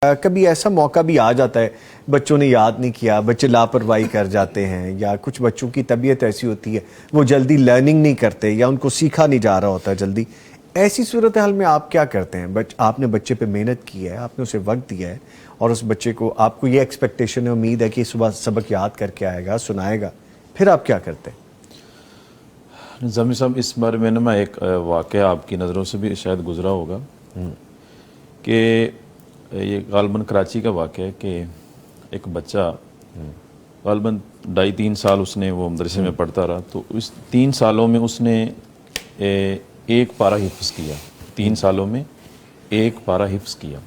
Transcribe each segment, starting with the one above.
کبھی ایسا موقع بھی آ جاتا ہے بچوں نے یاد نہیں کیا، بچے لاپرواہی کر جاتے ہیں، یا کچھ بچوں کی طبیعت ایسی ہوتی ہے وہ جلدی لرننگ نہیں کرتے یا ان کو سیکھا نہیں جا رہا ہوتا جلدی. ایسی صورتحال میں آپ کیا کرتے ہیں؟ آپ نے بچے پہ محنت کی ہے، آپ نے اسے وقت دیا ہے اور اس بچے کو آپ کو یہ ایکسپیکٹیشن ہے، امید ہے کہ صبح سبق یاد کر کے آئے گا، سنائے گا، پھر آپ کیا کرتے ہیں؟ نظامی صاحب اس بارے میں میں ایک واقعہ آپ کی نظروں سے بھی شاید گزرا ہوگا کہ یہ غالباً کراچی کا واقعہ ہے کہ ایک بچہ غالباً 2.5-3 سال اس نے وہ مدرسے میں پڑھتا رہا، تو اس 3 سالوں میں اس نے ایک پارہ حفظ کیا. 3 سالوں میں ایک پارہ حفظ کیا.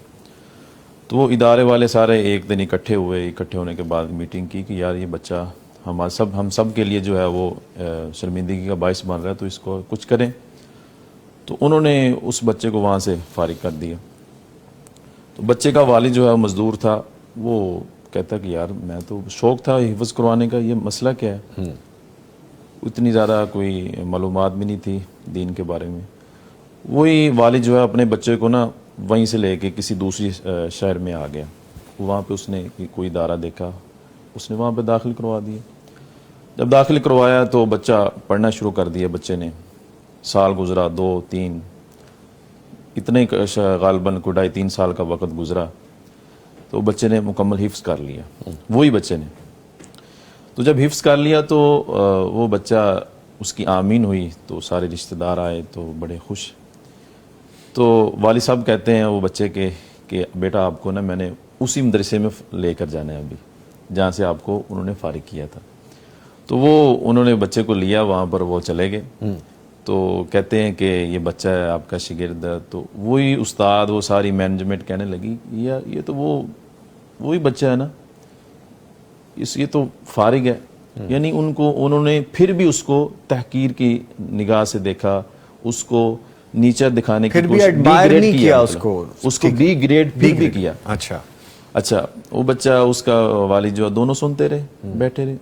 تو وہ ادارے والے سارے ایک دن اکٹھے ہونے کے بعد میٹنگ کی کہ یار یہ بچہ ہم سب کے لیے جو ہے وہ شرمندگی کا باعث بن رہا ہے، تو اس کو کچھ کریں. تو انہوں نے اس بچے کو وہاں سے فارغ کر دیا. تو بچے کا والد جو ہے مزدور تھا، وہ کہتا کہ یار میں تو شوق تھا حفظ کروانے کا، یہ مسئلہ کیا ہے؟ اتنی زیادہ کوئی معلومات بھی نہیں تھی دین کے بارے میں. وہی والد جو ہے اپنے بچے کو نا وہیں سے لے کے کسی دوسری شہر میں آ گیا. وہاں پہ اس نے کوئی ادارہ دیکھا، اس نے وہاں پہ داخل کروا دیا. جب داخل کروایا تو بچہ پڑھنا شروع کر دیا. بچے نے سال گزرا، 2-3 اتنے غالباً کو 2.5-3 سال کا وقت گزرا تو بچے نے مکمل حفظ کر لیا. وہی بچے نے تو جب حفظ کر لیا تو وہ بچہ اس کی آمین ہوئی تو سارے رشتہ دار آئے تو بڑے خوش. تو والد صاحب کہتے ہیں وہ بچے کے کہ بیٹا آپ کو نا میں نے اسی مدرسے میں لے کر جانا ہے ابھی جہاں سے آپ کو انہوں نے فارغ کیا تھا. تو انہوں نے بچے کو لیا، وہاں پر وہ چلے گئے. تو کہتے ہیں کہ یہ بچہ ہے آپ کا شاگرد. تو وہی استاد، وہ ساری مینجمنٹ کہنے لگی یہ تو وہی بچہ ہے نا، یہ تو فارغ ہے. یعنی انہوں نے پھر بھی اس کو تحقیر کی نگاہ سے دیکھا، اس کو نیچا دکھانے کی کوشش، اس کو بی گریڈ پھر بھی کیا. اچھا وہ بچہ، اس کا والد جو دونوں سنتے رہے، بیٹھے رہے.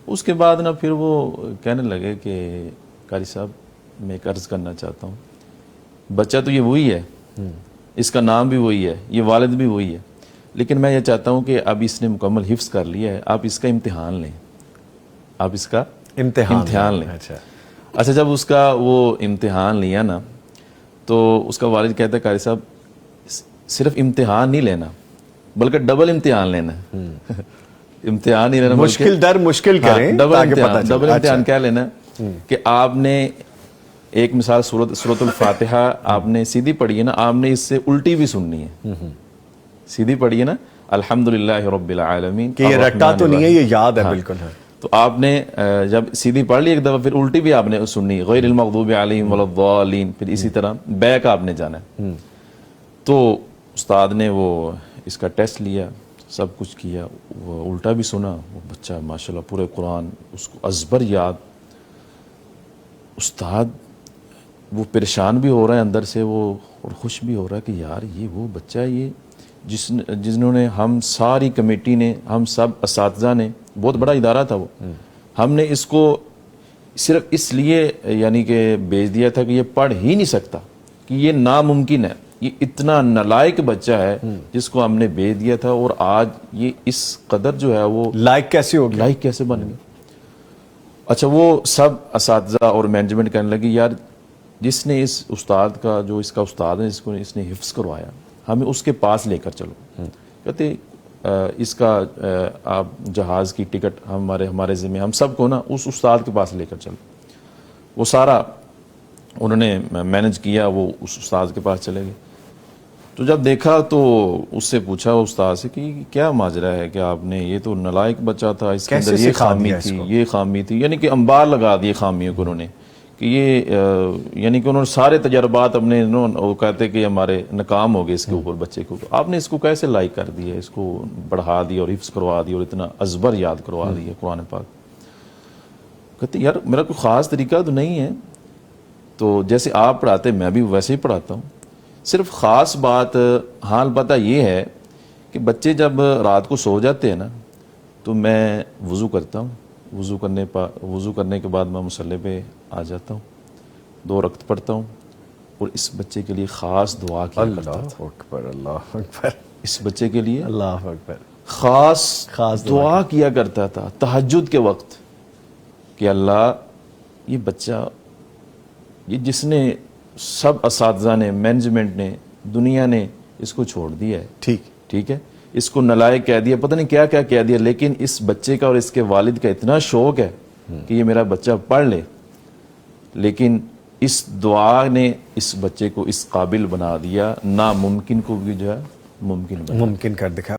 اس کے بعد نا پھر وہ کہنے لگے کہ قاری صاحب میں ایک عرض کرنا چاہتا ہوں، بچہ تو یہ وہی ہے، اس کا نام بھی وہی ہے، یہ والد بھی وہی ہے، لیکن میں یہ چاہتا ہوں کہ اب اس نے مکمل حفظ کر لیا ہے، آپ اس کا امتحان لیں، آپ اس کا امتحان لیں. اچھا جب اس کا وہ امتحان لیا نا تو اس کا والد کہتا ہے قاری صاحب صرف امتحان نہیں لینا بلکہ ڈبل امتحان لینا ہے. امتحان نہیں لینا، مشکل در مشکل کریں، ڈبل امتحان کیا لینا کہ آپ نے ایک مثال سورۃ الفاتحہ آپ نے سیدھی پڑھی ہے نا، آپ نے اس سے الٹی بھی سننی ہے. سیدھی پڑھی ہے نا الحمدللہ رب العالمین، کہ یہ رٹا تو نہیں ہے، یہ یاد ہے بالکل. تو آپ نے جب سیدھی پڑھ لی ایک دفعہ، پھر الٹی بھی آپ نے سننی، غیر المغضوب علیہم ولا الضالین، پھر اسی طرح بیک آپ نے جانا ہے. تو استاد نے وہ اس کا ٹیسٹ لیا، سب کچھ کیا، وہ الٹا بھی سنا. وہ بچہ ماشاءاللہ پورے قرآن اس کو ازبر یاد. استاد وہ پریشان بھی ہو رہا ہے اندر سے، وہ اور خوش بھی ہو رہا ہے کہ یار یہ وہ بچہ ہے، یہ جنہوں نے ہم ساری کمیٹی نے، ہم سب اساتذہ نے، بہت بڑا ادارہ تھا وہ، ہم نے اس کو صرف اس لیے یعنی کہ بھیج دیا تھا کہ یہ پڑھ ہی نہیں سکتا، کہ یہ ناممکن ہے، یہ اتنا نالائق بچہ ہے جس کو ہم نے بھیج دیا تھا، اور آج یہ اس قدر جو ہے وہ لائق کیسے ہو گیا، لائق کیسے بن گیا. اچھا وہ سب اساتذہ اور مینجمنٹ کہنے لگی یار جس نے اس استاد کا، جو اس کا استاد ہے، اس نے حفظ کروایا، ہمیں اس کے پاس لے کر چلو. کہتے اس کا آپ جہاز کی ٹکٹ ہمارے ذمہ، ہم سب کو نا اس استاد کے پاس لے کر چلو. وہ سارا انہوں نے مینج کیا، وہ اس استاد کے پاس چلے گئے. تو جب دیکھا تو اس سے پوچھا استاد سے کہ کیا ماجرا ہے کہ آپ نے، یہ تو نالائق بچہ تھا، اس کے اندر یہ خامی تھی، یہ خامی تھی، یعنی کہ انبار لگا دیے خامیوں کو انہوں نے، کہ یہ یعنی کہ انہوں نے سارے تجربات اپنے وہ کہتے کہ ہمارے ناکام ہو گئے اس کے اوپر، بچے کے اوپر. آپ نے اس کو کیسے لائق کر دیا، اس کو بڑھا دیا اور حفظ کروا دیا اور اتنا ازبر یاد کروا دیا قرآن پاک. کہتے یار میرا کوئی خاص طریقہ تو نہیں ہے، تو جیسے آپ پڑھاتے میں بھی ویسے ہی پڑھاتا ہوں. صرف خاص بات حال پتہ یہ ہے کہ بچے جب رات کو سو جاتے ہیں نا تو میں وضو کرتا ہوں، وضو کرنے کے بعد میں مصلی پہ آ جاتا ہوں، 2 رکعت پڑھتا ہوں اور اس بچے کے لیے خاص دعا کیا کرتا ہوں. اللہ اکبر، اللہ اکبر. اس بچے کے لیے اللہ اکبر. خاص خاص دعا کیا کرتا تھا تہجد کے وقت کہ اللہ یہ بچہ، یہ جس نے سب اساتذہ نے، مینجمنٹ نے، دنیا نے اس کو چھوڑ دیا ہے، ٹھیک ہے، اس کو نالائق کہہ دیا، پتہ نہیں کیا کیا کہہ دیا، لیکن اس بچے کا اور اس کے والد کا اتنا شوق ہے کہ یہ میرا بچہ پڑھ لے، لیکن اس دعا نے اس بچے کو اس قابل بنا دیا، ناممکن کو بھی جو ہے ممکن بنا ممکن کر دکھا.